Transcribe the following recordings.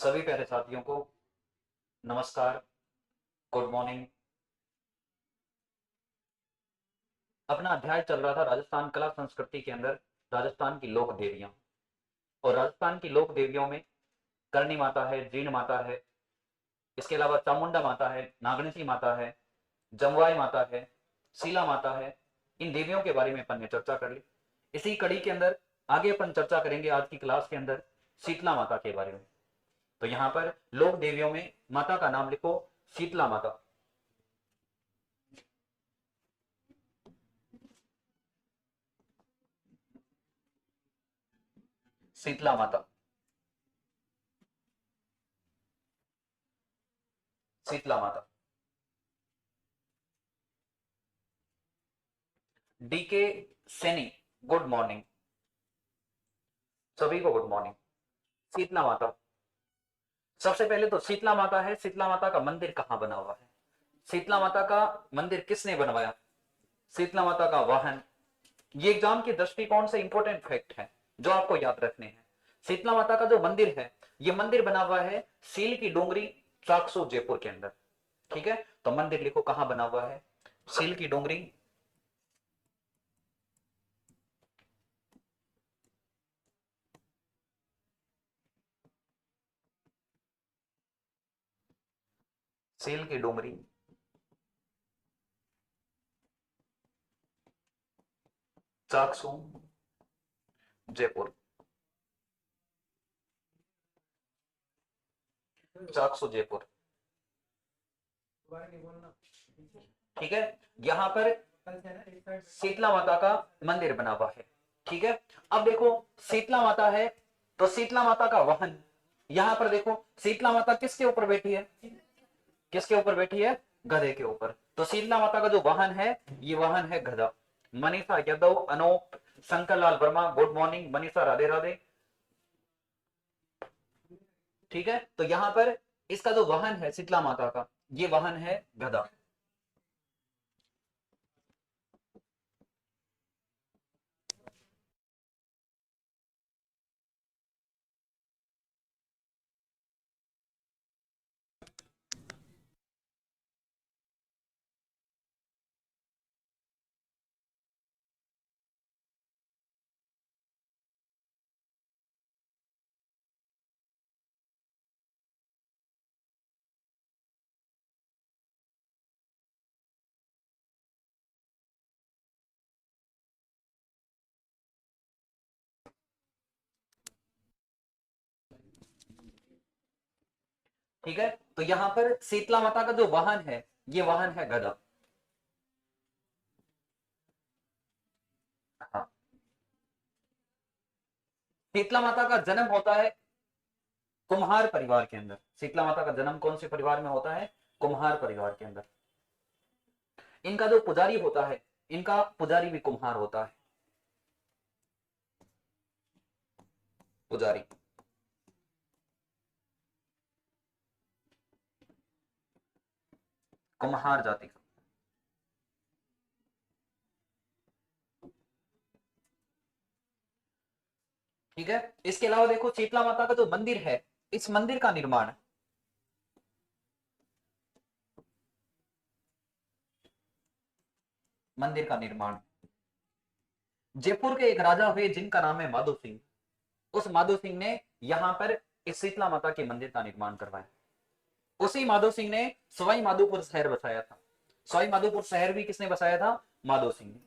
सभी प्यारे साथियों को नमस्कार, गुड मॉर्निंग। अपना अध्याय चल रहा था राजस्थान कला संस्कृति के अंदर राजस्थान की लोक देवियां। और राजस्थान की लोक देवियों में करणी माता है, जीण माता है, इसके अलावा चामुंडा माता है, नागणसी माता है, जमवाई माता है, शीला माता है। इन देवियों के बारे में अपन ने चर्चा कर ली। इसी कड़ी के अंदर आगे अपन चर्चा करेंगे आज की क्लास के अंदर शीतला माता के बारे में। तो यहां पर लोक देवियों में माता का नाम लिखो, Sheetla Mata. Shitala Mata, Shitala Mata. DK Saini, good morning. सभी को गुड मॉर्निंग। शीतला माता, सबसे पहले तो शीतला माता है। शीतला माता का मंदिर कहां बना हुआ है? शीतला माता का मंदिर किसने बनवाया? शीतला माता का वाहन। ये एग्जाम के दृष्टिकोण से इंपॉर्टेंट फैक्ट है जो आपको याद रखने हैं। शीतला माता का जो मंदिर है, ये मंदिर बना हुआ है सील की डोंगरी, चाकसू, जयपुर के अंदर। ठीक है, तो मंदिर लिखो कहां बना हुआ है। सील की डोंगरी, सील की डोंगरी, चाकसू, जयपुर। चाकसू, जयपुर। ठीक है, यहां पर शीतला माता का मंदिर बना हुआ है। ठीक है, अब देखो शीतला माता है तो शीतला माता का वाहन। यहां पर देखो शीतला माता किसके ऊपर बैठी है? किसके ऊपर बैठी है? गधे के ऊपर। तो शीतला माता का जो वाहन है, ये वाहन है गधा। Manisha Yadav, Anop, Shankar Lal Verma, good morning. मनीषा, राधे राधे। ठीक है, तो यहां पर इसका जो वाहन है शीतला माता का, ये वाहन है गधा। ठीक है, तो यहां पर शीतला माता का जो वाहन है, ये वाहन है गधा। हाँ, शीतला माता का जन्म होता है कुम्हार परिवार के अंदर। शीतला माता का जन्म कौन से परिवार में होता है? कुम्हार परिवार के अंदर। इनका जो पुजारी होता है, इनका पुजारी भी कुम्हार होता है। पुजारी कुम्हार जाति का। ठीक है, इसके अलावा देखो शीतला माता का जो मंदिर है, इस मंदिर का निर्माण, मंदिर का निर्माण जयपुर के एक राजा हुए जिनका नाम है माधो सिंह। उस माधो सिंह ने यहां पर इस शीतला माता के मंदिर का निर्माण करवाया। उसी माधो सिंह ने सवाई माधोपुर शहर बसाया था। सवाई माधोपुर शहर भी किसने बसाया था? माधो सिंह ने।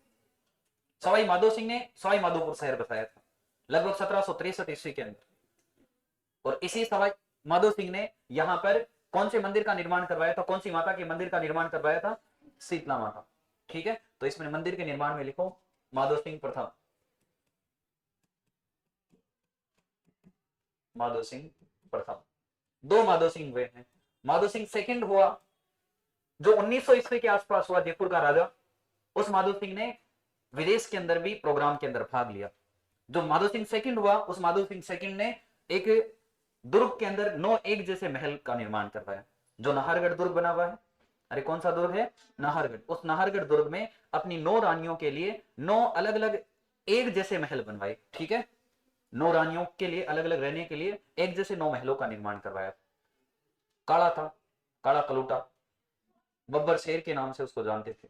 सवाई माधो सिंह ने सवाई माधोपुर शहर बसाया था लगभग 1763 ईस्वी के अंदर। और इसी सवाई माधो सिंह ने यहां पर कौन से मंदिर का निर्माण करवाया था? कौन सी माता के मंदिर का निर्माण करवाया था? शीतला माता। ठीक है, तो इसमें मंदिर के निर्माण में लिखो माधो सिंह प्रथम। माधो सिंह प्रथम। दो माधो सिंह हुए हैं। माधो सिंह सेकंड हुआ जो 1900 ईस्वी के आसपास हुआ, जयपुर का राजा। उस माधो सिंह ने विदेश के अंदर भी प्रोग्राम के अंदर भाग लिया। जो माधो सिंह सेकंड हुआ, उस माधो सिंह सेकंड ने एक दुर्ग के अंदर 9 एक जैसे महल का निर्माण करवाया, जो नाहरगढ़ दुर्ग बना हुआ है। अरे कौन सा दुर्ग है? नाहरगढ़। उस नाहरगढ़ दुर्ग में अपनी 9 रानियों के लिए 9 अलग अलग एक जैसे महल बनवाए। ठीक है, 9 रानियों के लिए अलग अलग रहने के लिए एक जैसे 9 महलों का निर्माण करवाया। काला था, काला कलूटा, बब्बर शेर के नाम से उसको जानते थे।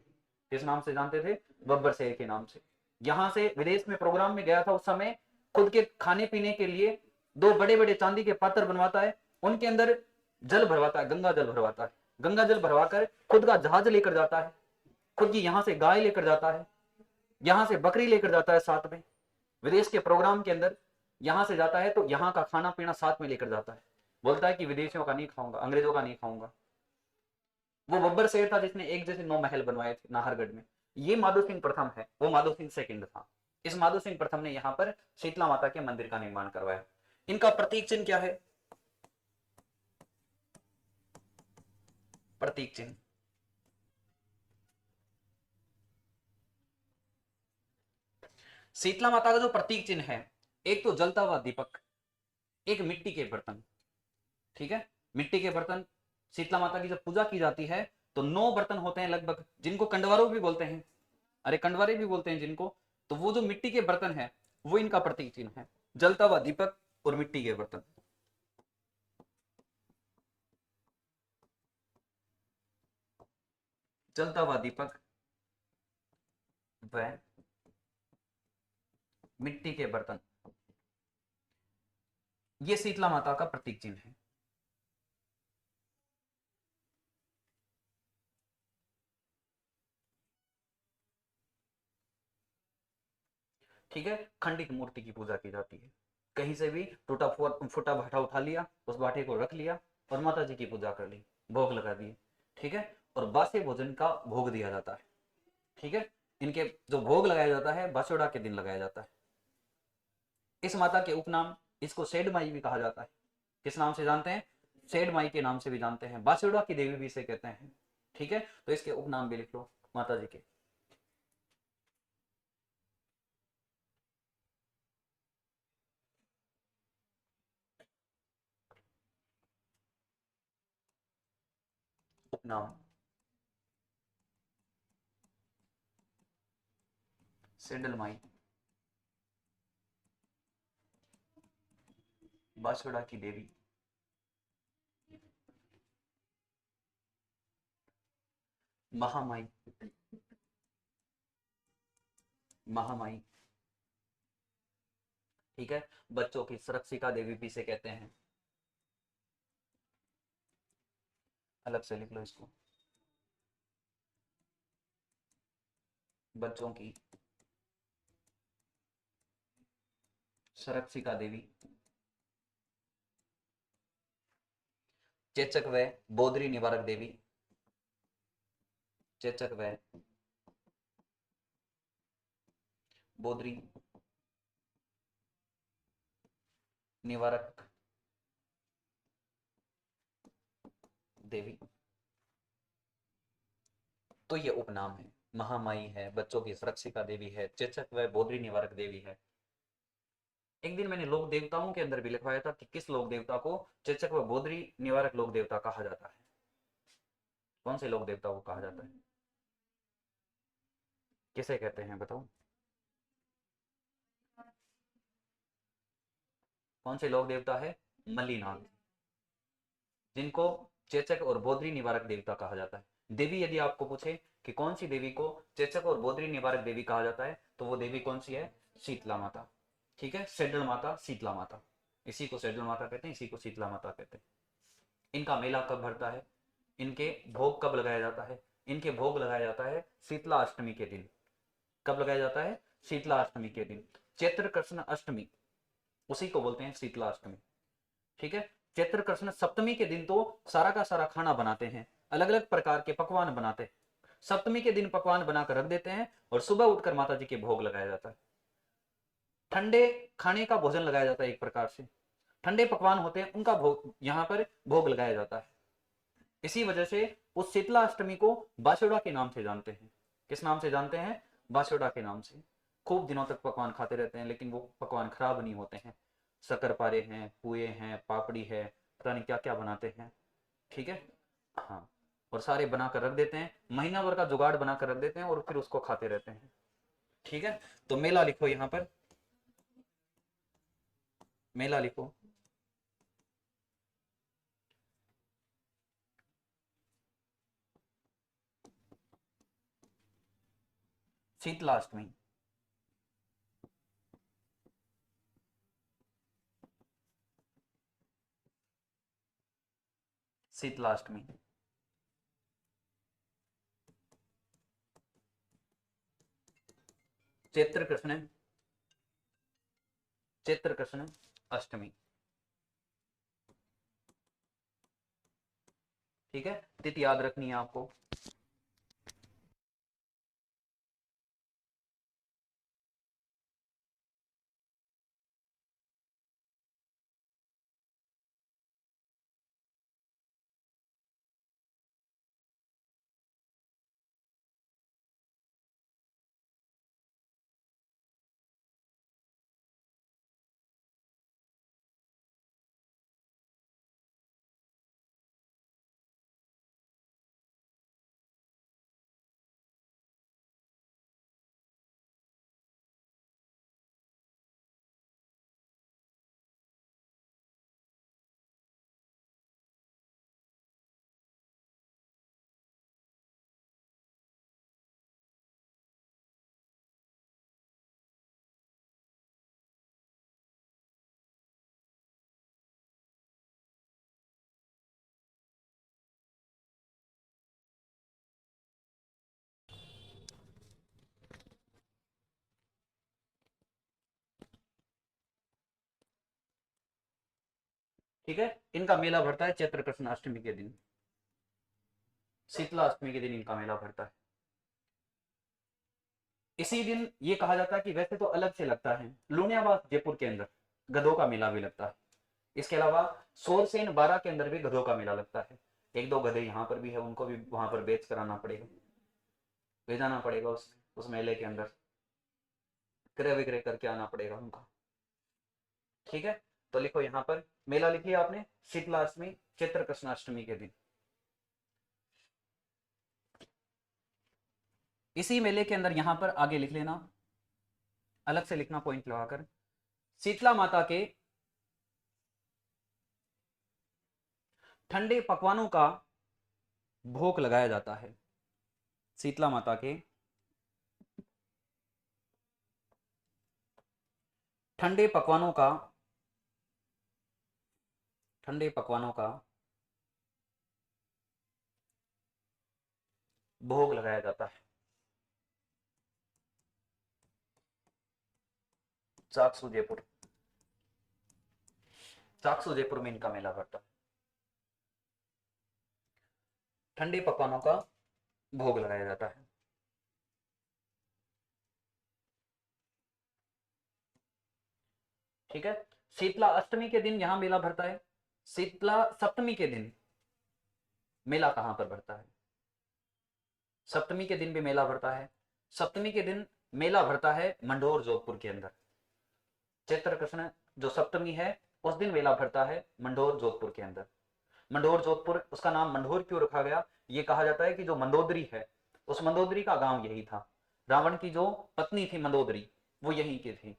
किस नाम से जानते थे? बब्बर शेर के नाम से। यहां से विदेश में प्रोग्राम में गया था, उस समय खुद के खाने पीने के लिए 2 बड़े बड़े चांदी के पात्र बनवाता है, उनके अंदर जल भरवाता है, गंगा जल भरवाता है। गंगा जल भरवाकर खुद का जहाज लेकर जाता है, खुद की यहां से गाय लेकर जाता है, यहां से बकरी लेकर जाता है साथ में। विदेश के प्रोग्राम के अंदर यहां से जाता है तो यहां का खाना पीना साथ में लेकर जाता है। बोलता है कि विदेशियों का नहीं खाऊंगा, अंग्रेजों का नहीं खाऊंगा। वो बब्बर शेर था जिसने एक जैसे 9 महल बनवाए थे नाहरगढ़ में। ये माधो सिंह प्रथम है, वो माधो सिंह सेकंड था। इस माधो सिंह प्रथम ने यहाँ पर शीतला माता के मंदिर का निर्माण करवाया। इनका प्रतीक चिन्ह क्या है? प्रतीक चिन्ह, शीतला माता का जो प्रतीक चिन्ह है, एक तो जलता हुआ दीपक, एक मिट्टी के बर्तन। ठीक है, मिट्टी के बर्तन। शीतला माता की जब पूजा की जाती है तो 9 बर्तन होते हैं लगभग, जिनको कंडवारों भी बोलते हैं, अरे कंडवारे भी बोलते हैं जिनको। तो वो जो मिट्टी के बर्तन है वो इनका प्रतीक चिन्ह है, जलता हुआ दीपक और मिट्टी के बर्तन। जलता हुआ दीपक व मिट्टी के बर्तन, ये शीतला माता का प्रतीक चिन्ह है। ठीक है, खंडित मूर्ति की पूजा की जाती है। कहीं से भी टूटा फूटा भाटा उठा लिया, उस भाटे को रख लिया और माता जी की पूजा कर ली, भोग लगा दिए। ठीक है, और बासे भोजन का भोग दिया जाता है। ठीक है, इनके जो भोग लगाया जाता है बासोड़ा के दिन लगाया जाता है। इस माता के उपनाम, इसको सेड माई भी कहा जाता है। किस नाम से जानते हैं? सेड माई के नाम से भी जानते हैं, बासोड़ा की देवी भी इसे कहते हैं। ठीक है, तो इसके उपनाम भी लिख लो माता जी के। उपनाम सेडल माई, बासुड़ा की देवी, महामाई, महामाई। ठीक है, बच्चों की सुरक्षिका देवी भी इसे कहते हैं। अलग से लिख लो इसको, बच्चों की सुरक्षिका देवी। चेचक व बोधरी निवारक देवी, चेचक व बोधरी निवारक देवी। तो ये उपनाम है, महामाई है, बच्चों की सुरक्षिका देवी है, चेचक व बोधरी निवारक देवी है। एक दिन मैंने लोक देवताओं के अंदर भी लिखवाया था कि किस लोक देवता को चेचक व बोधरी निवारक लोक देवता कहा जाता है। कौन से लोक देवता को कहा जाता है? किसे कहते हैं बताओ? कौन से लोक देवता है? मल्लीनाथ, जिनको चेचक और बोधरी निवारक देवता कहा जाता है। देवी यदि आपको पूछे कि कौन सी देवी को चेचक और बोधरी निवारक देवी कहा जाता है तो वो देवी कौन सी है? शीतला माता। ठीक है, सेडल माता, शीतला माता, इसी को सेडल माता कहते हैं, इसी को शीतला माता कहते हैं। इनका मेला कब भरता है? इनके भोग कब लगाया जाता है? इनके भोग लगाया जाता है शीतला अष्टमी के दिन। कब लगाया जाता है? शीतला अष्टमी के दिन। चैत्र कृष्ण अष्टमी, उसी को बोलते हैं शीतला अष्टमी। ठीक है, चैत्र कृष्ण सप्तमी के दिन तो सारा का सारा खाना बनाते हैं, अलग अलग प्रकार के पकवान बनाते हैं। सप्तमी के दिन पकवान बनाकर रख देते हैं और सुबह उठकर माता जी के भोग लगाया जाता है। ठंडे खाने का भोजन लगाया जाता है, एक प्रकार से ठंडे पकवान होते हैं उनका भोग यहाँ पर भोग लगाया जाता है। इसी वजह से उस शीतला अष्टमी को बासुड़ा के नाम से जानते हैं। किस नाम से जानते हैं? बासुड़ा के नाम से। खूब दिनों तक पकवान खाते रहते हैं लेकिन वो पकवान खराब नहीं होते हैं। शक्करपारे हैं, पुए हैं, पापड़ी है, पता नहीं क्या क्या बनाते हैं। ठीक है, हाँ, और सारे बनाकर रख देते हैं, महीना भर का जुगाड़ बनाकर रख देते हैं और फिर उसको खाते रहते हैं। ठीक है, तो मेला लिखो यहाँ पर, मेला लिखो। शीतलाष्टमी। शीतलाष्टमी। चैत्र कृष्ण। चैत्र कृष्ण अष्टमी। ठीक है, तिथि याद रखनी है आपको। ठीक है, इनका मेला भरता है चैत्र कृष्ण अष्टमी के दिन। शीतला अष्टमी के दिन इनका मेला भरता है। इसी दिन ये कहा जाता है कि वैसे तो अलग से लगता है, लुनियाबाग जयपुर के अंदर गधों का मेला भी लगता है। इसके अलावा सोरसेन बारा के अंदर भी गधों का मेला लगता है। एक दो गधे यहाँ पर भी है, उनको भी वहां पर बेच कराना पड़ेगा, ले जाना पड़ेगा उस मेले के अंदर, क्रय विक्रय करके आना पड़ेगा उनका। ठीक है, तो लिखो यहाँ पर मेला लिखिए आपने, शीतलाष्टमी चैत्र कृष्णाष्टमी के दिन। इसी मेले के अंदर यहां पर आगे लिख लेना, अलग से लिखना पॉइंट लगाकर, शीतला माता के ठंडे पकवानों का भोग लगाया जाता है। शीतला माता के ठंडे पकवानों का, ठंडे पकवानों का भोग लगाया जाता है। चाकसू जयपुर, चाकसू जयपुर में इनका मेला भरता है, ठंडे पकवानों का भोग लगाया जाता है। ठीक है, शीतला अष्टमी के दिन यहां मेला भरता है। शीतला सप्तमी के दिन मेला कहां पर भरता है? सप्तमी के दिन भी मेला भरता है। सप्तमी के दिन मेला भरता है मंडोर जोधपुर के अंदर। चैत्र कृष्ण जो सप्तमी है उस दिन मेला भरता है मंडोर जोधपुर के अंदर। मंडोर जोधपुर, उसका नाम मंडोर क्यों रखा गया? ये कहा जाता है कि जो मंदोदरी है, उस मंदोदरी का गांव यही था। रावण की जो पत्नी थी मंदोदरी, वो यहीं की थी।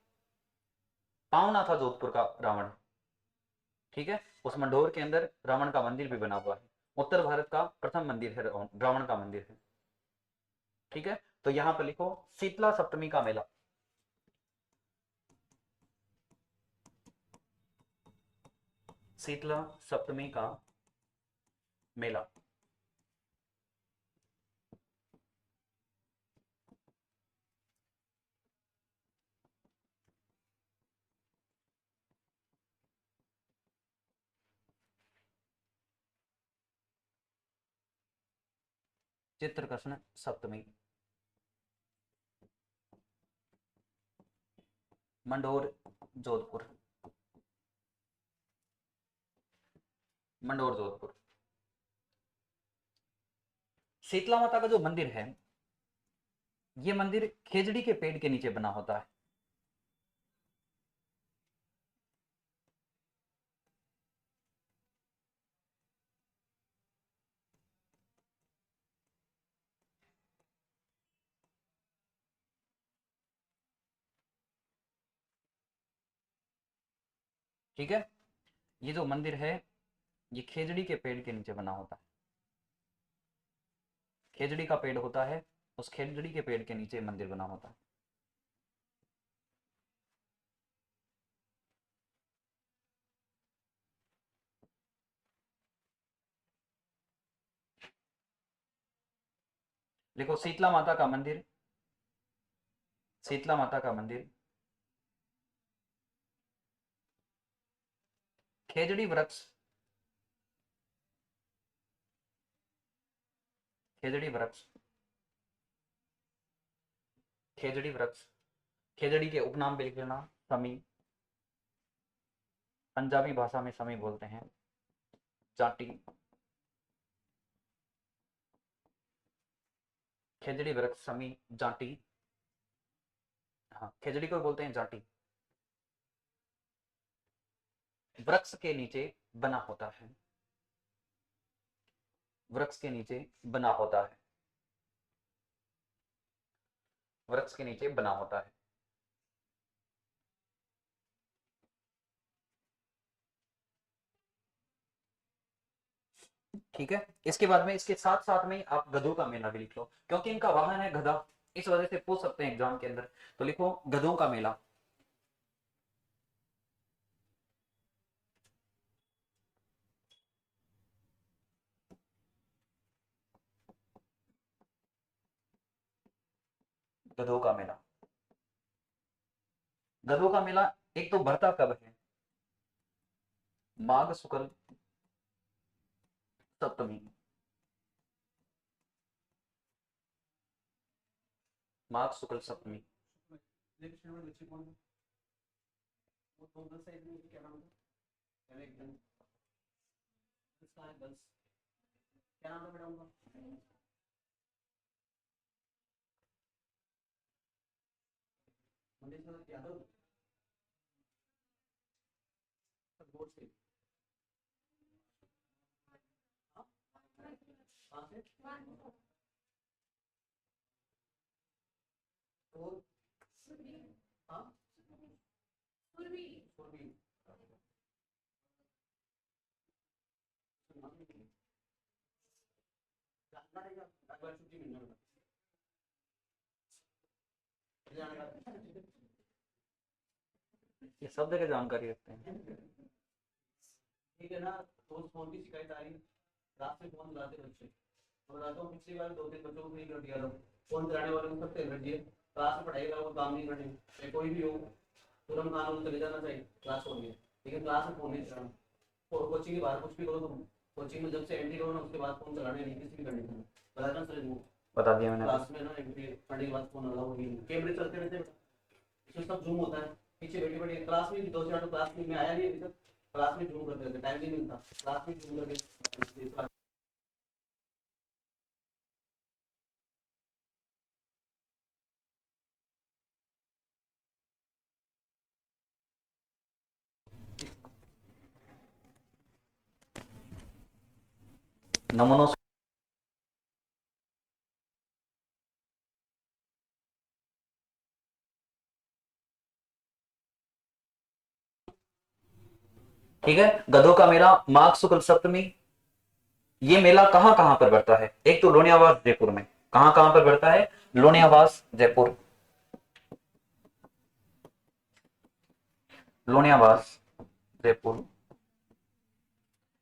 पावना था जोधपुर का रावण। ठीक है, उस मंडोर के अंदर रावण का मंदिर भी बना हुआ है। उत्तर भारत का प्रथम मंदिर है, रावण का मंदिर है। ठीक है, तो यहां पर लिखो शीतला सप्तमी का मेला। शीतला सप्तमी का मेला। चित्र कृष्ण सप्तमी, मंडोर जोधपुर, मंडोर जोधपुर। शीतला माता का जो मंदिर है, ये मंदिर खेजड़ी के पेड़ के नीचे बना होता है। ठीक है। ये जो मंदिर है ये खेजड़ी के पेड़ के नीचे बना होता है। खेजड़ी का पेड़ होता है, उस खेजड़ी के पेड़ के नीचे मंदिर बना होता है। देखो शीतला माता का मंदिर, शीतला माता का मंदिर खेजड़ी वृक्ष, खेजड़ी वृक्ष, खेजड़ी वृक्ष, खेजड़ी के उपनाम भी लिख लेना, समी, पंजाबी भाषा में समी बोलते हैं, जाटी, खेजड़ी वृक्ष, समी, जाटी, हाँ खेजड़ी को बोलते हैं जाटी, वृक्ष के नीचे बना होता है, वृक्ष के नीचे बना होता है, वृक्ष के नीचे बना होता है। ठीक है। इसके बाद में इसके साथ साथ में आप गधों का मेला भी लिख लो, क्योंकि इनका वाहन है गधा, इस वजह से पूछ सकते हैं एग्जाम के अंदर। तो लिखो गधों का मेला, गधों का मेला। गधों का मेला एक तो भरता कब है, माघ शुक्ल सप्तमी, माघ शुक्ल सप्तमी। क्या नाम है मैडम का? यादव, बोर्ड से कहाँ से? तो हाँ पूर्वी, ये सब जगह जानकारी रखते हैं। ठीक है ना। तो फोन की शिकायत आ रही है, रात से फोन चलाते बच्चे, तो रातों में पिछली बार 2-3 बच्चों को नहीं कर दिया था, फोन चलाने वाले को सबसे कर दिए, क्लास में पढ़ाई का वो काम नहीं करने, चाहे कोई भी हो तुरंत कानून चले जाना चाहिए, क्लास हो गई, लेकिन क्लास में फोन नहीं चलाना। और कोचिंग के बाहर कुछ भी करो तुम, कोचिंग में जब से एंट्री करो ना उसके बाद फोन चलाने नहीं किसी भी करने का, बताना सर वो बता दिया मैंने। क्लास में ना एंट्री पढ़ने के बाद फोन अलाउ होगी, कैमरे चलते रहते हैं, इसमें सब जूम होता है, पीछे बैठी बैठी क्लास में 2-4 क्लास में आया नहीं अभी तक, क्लास में जूम करते रहते, टाइम नहीं मिलता, क्लास में जूम करके। नमनो ठीक है। गधों का मेला माघ शुक्ल सप्तमी, ये मेला कहां कहां पर बढ़ता है, एक तो लोनियावास जयपुर में, कहां कहां पर बढ़ता है, लोनियावास जयपुर, लोनियावास जयपुर।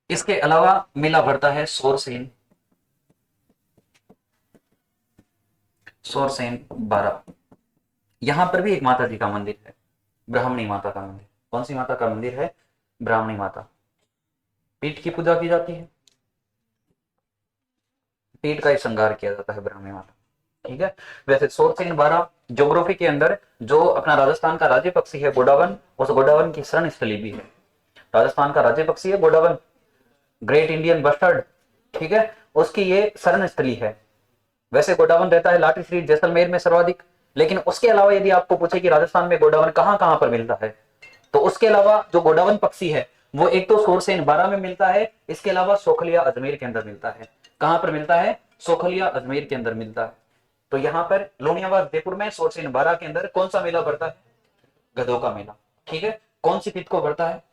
इसके अलावा मेला बढ़ता है सोरसेन, सोरसेन 12, यहां पर भी एक माता जी का मंदिर है, ब्राह्मणी माता का मंदिर। कौन सी माता का मंदिर है, ब्राह्मणी माता, पीठ की पूजा की जाती है, पीठ का ही श्रृंगार किया जाता है ब्राह्मणी माता। ठीक है। वैसे सोरसेन 12 ज्योग्राफी के अंदर जो अपना राजस्थान का राज्य पक्षी है गोडावन, उस गोडावन की शरण स्थली भी है, राजस्थान का राज्य पक्षी है गोडावन, ग्रेट इंडियन बस्टर्ड, ठीक है, उसकी ये शरण स्थली है। वैसे गोडावन रहता है लाठी श्री जैसलमेर में सर्वाधिक, लेकिन उसके अलावा यदि आपको पूछे कि राजस्थान में गोडावन कहां कहां पर मिलता है, तो उसके अलावा जो गोडावन पक्षी है वो एक तो सोरसेन 12 में मिलता है, इसके अलावा सोखलिया अजमेर के अंदर मिलता है। कहां पर मिलता है, सोखलिया अजमेर के अंदर मिलता है। तो यहां पर लोनियावास जयपुर में सोरसेन 12 के अंदर कौन सा मेला बढ़ता है, गधों का मेला। ठीक है। कौन सी तिथि को बढ़ता है,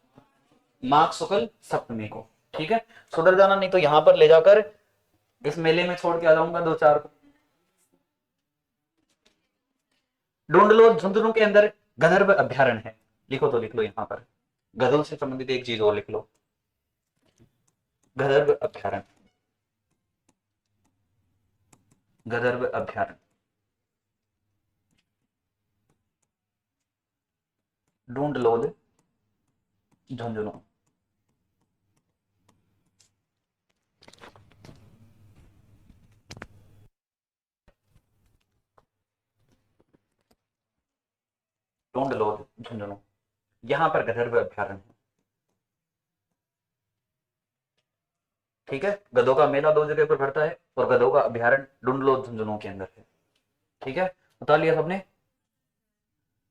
माघ शुक्ल सप्तमी को। ठीक है, सुधर जाना, नहीं तो यहां पर ले जाकर इस मेले में छोड़ के आ जाऊंगा दो चार को। ढूंढ लो झुंझुनू के अंदर गंधर्व अभ्यारण्य है, लिखो तो लिख लो यहां पर, गधों से संबंधित एक चीज और लिख लो, गंधर्व अभ्यारण्य, गंधर्व अभ्यारण्य ढूंढ लो झुंझुनू। ढूंढ लो झुंझुनू, यहां पर गंधर्व अभ्यारण्य है। ठीक है, गधों का मेला दो जगह पर भरता है और गधों का अभ्यारण्य ढूंढ लो झुंझुनू के अंदर है। ठीक है, बता लिया सबने।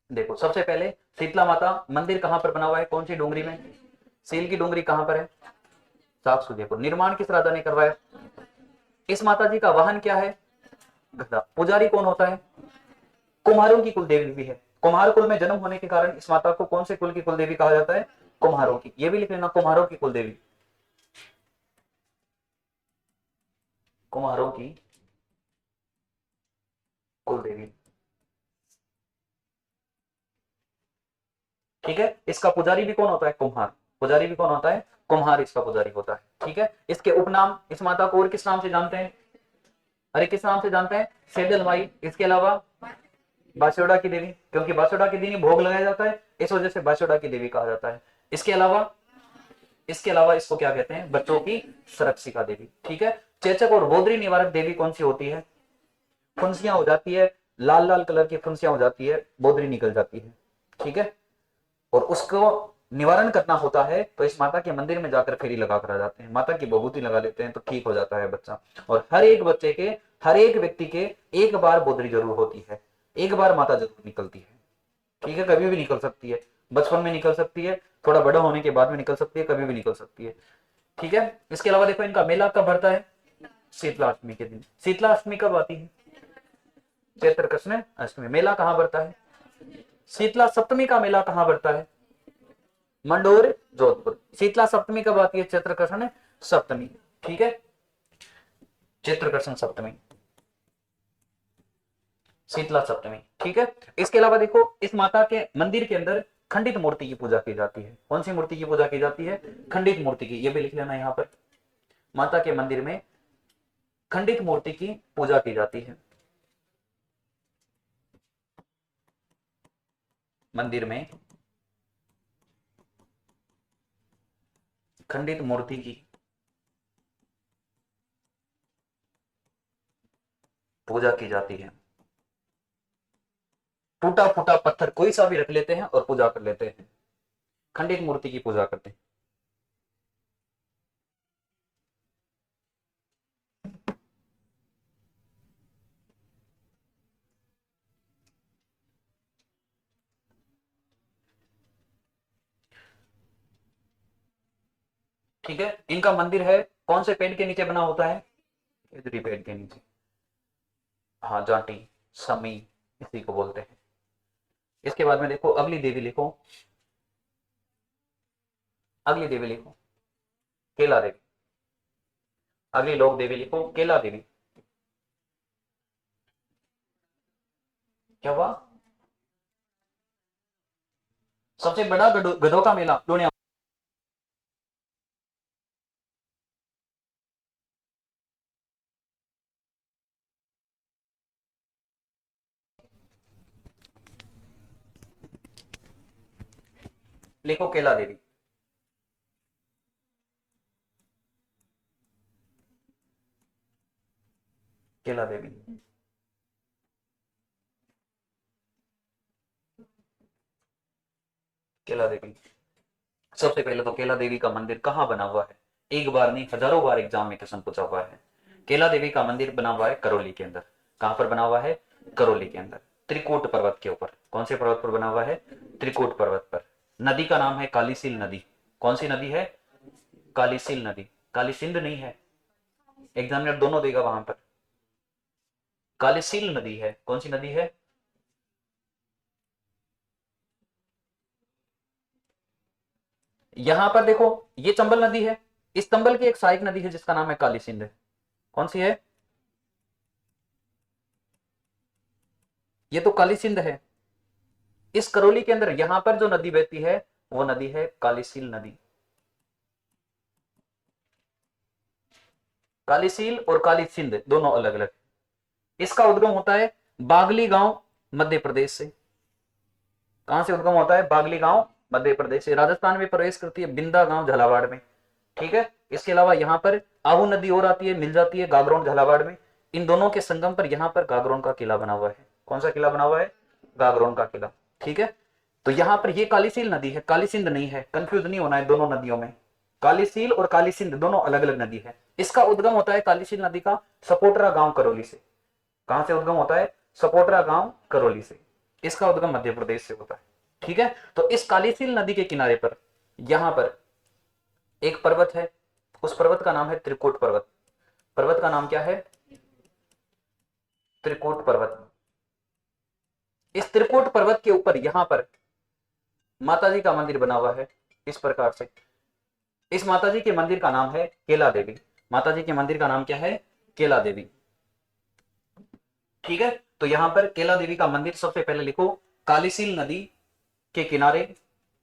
देखो सबसे पहले शीतला माता मंदिर कहां पर बना हुआ है, कौन सी डोंगरी में, सील की डोंगरी कहां पर है, साफ सुजयपुर। निर्माण किस राजा ने करवाया, इस माता जी का वाहन क्या है, गधा। पुजारी कौन होता है, कुम्हारों की कुल देवी भी है। कुम्हार कुल में जन्म होने के कारण इस माता को कौन से कुल की कुल देवी कहा जाता है, कुम्हारों की। ये भी लिख लेना, कुम्हारों की कुल देवी, कुम्हारों की कुल देवी। ठीक है, इसका पुजारी भी कौन होता है, कुम्हार। पुजारी भी कौन होता है, कुम्हार इसका पुजारी होता है। ठीक है, इसके उपनाम, इस माता को और किस नाम से जानते हैं, अरे किस नाम से जानते हैं, सेडल माई। इसके अलावा बासोड़ा की देवी, क्योंकि बासोड़ा के दिन ही भोग लगाया जाता है, इस वजह से बासोड़ा की देवी कहा जाता है। इसके अलावा इसको क्या कहते हैं, बच्चों की सुरक्षिका देवी। ठीक है, चेचक और बोधरी निवारक देवी कौन सी होती है, फुंसियां हो जाती है, लाल लाल कलर की फुंसियां हो जाती है, बोधरी निकल जाती है। ठीक है, और उसको निवारण करना होता है तो इस माता के मंदिर में जाकर फेरी लगा कर आ जाते हैं, माता की भभूति लगा लेते हैं तो ठीक हो जाता है बच्चा। और हर एक बच्चे के, हर एक व्यक्ति के एक बार बोधरी जरूर होती है, एक बार माता जरूर निकलती है। ठीक है, कभी भी निकल सकती है, बचपन में निकल सकती है, थोड़ा बड़ा होने के बाद में निकल सकती है, कभी भी निकल सकती है। ठीक है, इसके अलावा देखो इनका मेला कब भरता है, शीतला अष्टमी के दिन। शीतला अष्टमी कब आती है, चैत्र कृष्ण अष्टमी। मेला कहां भरता है, शीतला सप्तमी का मेला कहां भरता है, मंडोर जोधपुर। शीतला सप्तमी कब आती है, चैत्र कृष्ण सप्तमी। ठीक है, चैत्र कृष्ण सप्तमी, शीतला सप्तमी। ठीक है, इसके अलावा देखो इस माता के मंदिर के अंदर खंडित मूर्ति की पूजा की जाती है। कौन सी मूर्ति की पूजा की जाती है, खंडित मूर्ति की। ये भी लिख लेना यहां पर, माता के मंदिर में खंडित मूर्ति की पूजा की जाती है। मंदिर में खंडित मूर्ति की पूजा की जाती है। टूटा फूटा पत्थर कोई सा भी रख लेते हैं और पूजा कर लेते हैं, खंडित मूर्ति की पूजा करते हैं। ठीक है, इनका मंदिर है कौन से पेड़ के नीचे बना होता है, इधरी पेड़ के नीचे, हाँ जाटी, समी इसी को बोलते हैं। इसके बाद में देखो अगली देवी लिखो, अगली देवी लिखो केला देवी। अगली लोक देवी लिखो केला देवी। क्या हुआ, सबसे बड़ा गधों का मेला लोनिया, लिखो केला देवी। केला देवी, केला देवी। सबसे पहले तो केला देवी का मंदिर कहाँ बना हुआ है, एक बार नहीं हजारों बार एग्जाम में क्वेश्चन पूछा हुआ है। केला देवी का मंदिर बना हुआ है करौली के अंदर। कहां पर बना हुआ है, करौली के अंदर, त्रिकूट पर्वत के ऊपर। कौन से पर्वत पर बना हुआ है, त्रिकूट पर्वत पर। नदी का नाम है कालीसील नदी। कौन सी नदी है, कालीसील नदी। कालीसिंध नहीं है, एग्जामिनर दोनों देगा वहां पर। कालीसील नदी है, कौन सी नदी है, यहां पर देखो ये चंबल नदी है, इस चंबल की एक सहायक नदी है जिसका नाम है काली सिंध है। कौन सी है? ये तो काली सिंध है। इस करौली के अंदर यहां पर जो नदी बहती है वो नदी है कालीसील नदी। कालीसील और काली सिंध दोनों अलग अलग। इसका उद्गम होता है बागली गांव मध्य प्रदेश से। कहां से उद्गम होता है? बागली गांव मध्य प्रदेश से। राजस्थान में प्रवेश करती है बिंदा गांव झालावाड़ में। ठीक है, इसके अलावा यहां पर आहू नदी और आती है, मिल जाती है गागरोन झालावाड़ में। इन दोनों के संगम पर यहां पर गागरोन का किला बना हुआ है। कौन सा किला बना हुआ है? गागरोन का किला। ठीक है, तो यहां पर ये कालीसील नदी है, काली सिंध नहीं है, कंफ्यूज नहीं होना है दोनों नदियों में। कालीसील और काली सिंध दोनों अलग अलग नदी है। इसका उद्गम होता है कालीसील नदी का सपोटरा गांव करौली से। कहां से उद्गम होता है? सपोटरा गांव करौली से। इसका उद्गम मध्य प्रदेश से होता है। ठीक है, तो इस कालीसील नदी के किनारे पर यहां पर एक पर्वत है, उस पर्वत का नाम है त्रिकुट पर्वत। पर्वत का नाम क्या है? त्रिकुट पर्वत। इस त्रिकुट पर्वत के ऊपर यहां पर माता जी का मंदिर बना हुआ है इस प्रकार से। इस माता जी के मंदिर का नाम है केला देवी। माता जी के मंदिर का नाम क्या है? केला देवी। ठीक है, तो यहां पर केला देवी का मंदिर सबसे पहले लिखो, कालीसील नदी के किनारे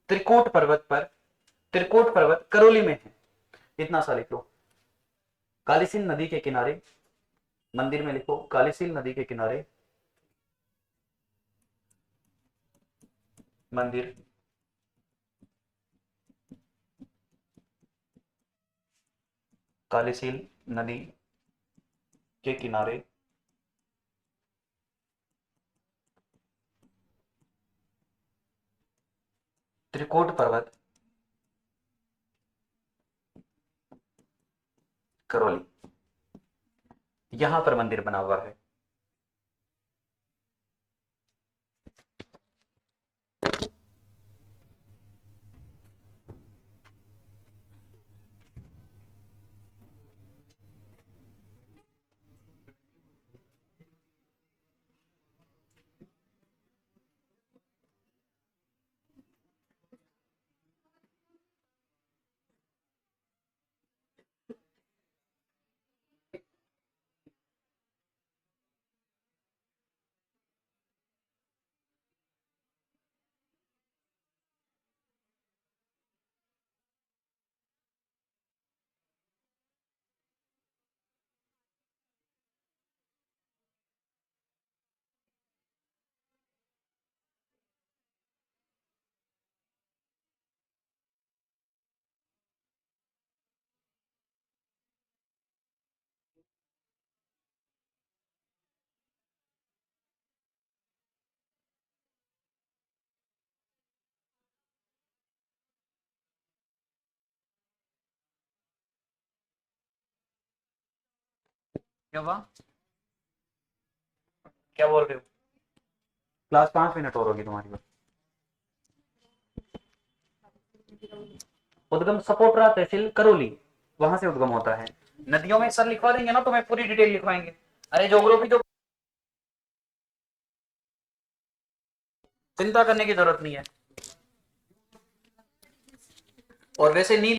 त्रिकोट पर्वत पर। त्रिकोट पर्वत करौली में है, इतना सा लिख लो। कालीसील नदी के किनारे, मंदिर में लिखो कालीसील नदी के किनारे मंदिर। कालीसील नदी के किनारे त्रिकोट पर्वत करौली, यहां पर मंदिर बना हुआ है। क्या हुआ? क्या बोल रहे हो? क्लास 5 मिनट और होगी तुम्हारी बस। उद्गम सपोटरा तहसील करौली, वहां से उद्गम होता है। नदियों में सर लिखवा देंगे ना, तो मैं पूरी डिटेल लिखवाएंगे। अरे ज्योग्राफी तो चिंता करने की जरूरत नहीं है। और वैसे नील,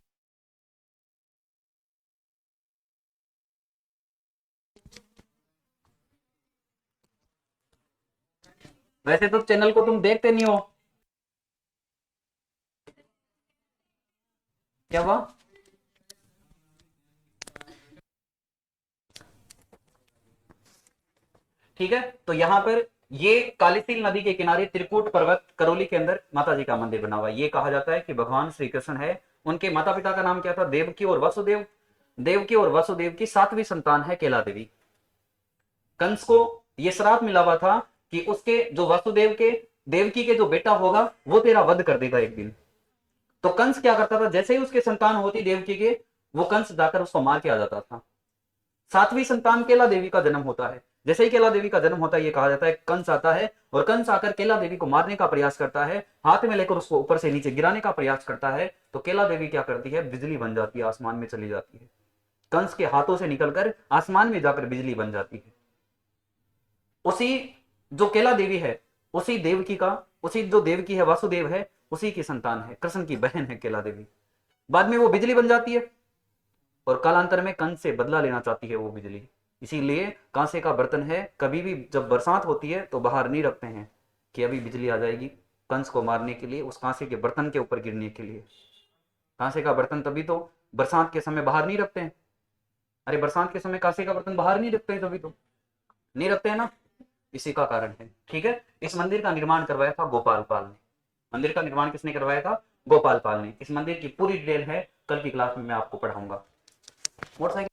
वैसे तो चैनल को तुम देखते नहीं हो। क्या हुआ? ठीक है, तो यहां पर ये कालीसील नदी के किनारे त्रिकूट पर्वत करौली के अंदर माता जी का मंदिर बना हुआ है। ये कहा जाता है कि भगवान श्री कृष्ण है, उनके माता पिता का नाम क्या था? देवकी और वसुदेव। देवकी और वसुदेव की सातवीं संतान है केला देवी। कंस को यह श्राप मिला हुआ था कि उसके जो वसुदेव के, देवकी के जो बेटा होगा वो तेरा वध कर देगा एक दिन। तो कंस क्या करता था, जैसे ही उसके संतान होती देवकी के, वो कंस जाकर उसको मार के आ जाता था। सातवीं संतान केला देवी का जन्म होता है। जैसे ही केला देवी का जन्म होता है, ये कहा जाता है कंस आता है और कंस आकर केला देवी को मारने का प्रयास करता है, हाथ में लेकर उसको ऊपर से नीचे गिराने का प्रयास करता है। तो केला देवी क्या करती है? बिजली बन जाती है, आसमान में चली जाती है। कंस के हाथों से निकलकर आसमान में जाकर बिजली बन जाती है। उसी जो केला देवी है, उसी देवकी का, उसी जो देवकी है वासुदेव है, उसी की संतान है, कृष्ण की बहन है केला देवी। बाद में वो बिजली बन जाती है और कालांतर में कंस से बदला लेना चाहती है वो बिजली। इसीलिए कांसे का बर्तन है, कभी भी जब बरसात होती है तो बाहर नहीं रखते हैं कि अभी बिजली आ जाएगी कंस को मारने के लिए, उस कांसे के बर्तन के ऊपर गिरने के लिए। कांसे का बर्तन तभी तो बरसात के समय बाहर नहीं रखते हैं। अरे बरसात के समय कांसे का बर्तन बाहर नहीं रखते हैं, तभी तो नहीं रखते हैं ना, इसी का कारण है। ठीक है, इस मंदिर का निर्माण करवाया था गोपाल पाल ने। मंदिर का निर्माण किसने करवाया था? गोपाल पाल ने। इस मंदिर की पूरी डिटेल है, कल की क्लास में मैं आपको पढ़ाऊंगा। मोटरसाइकिल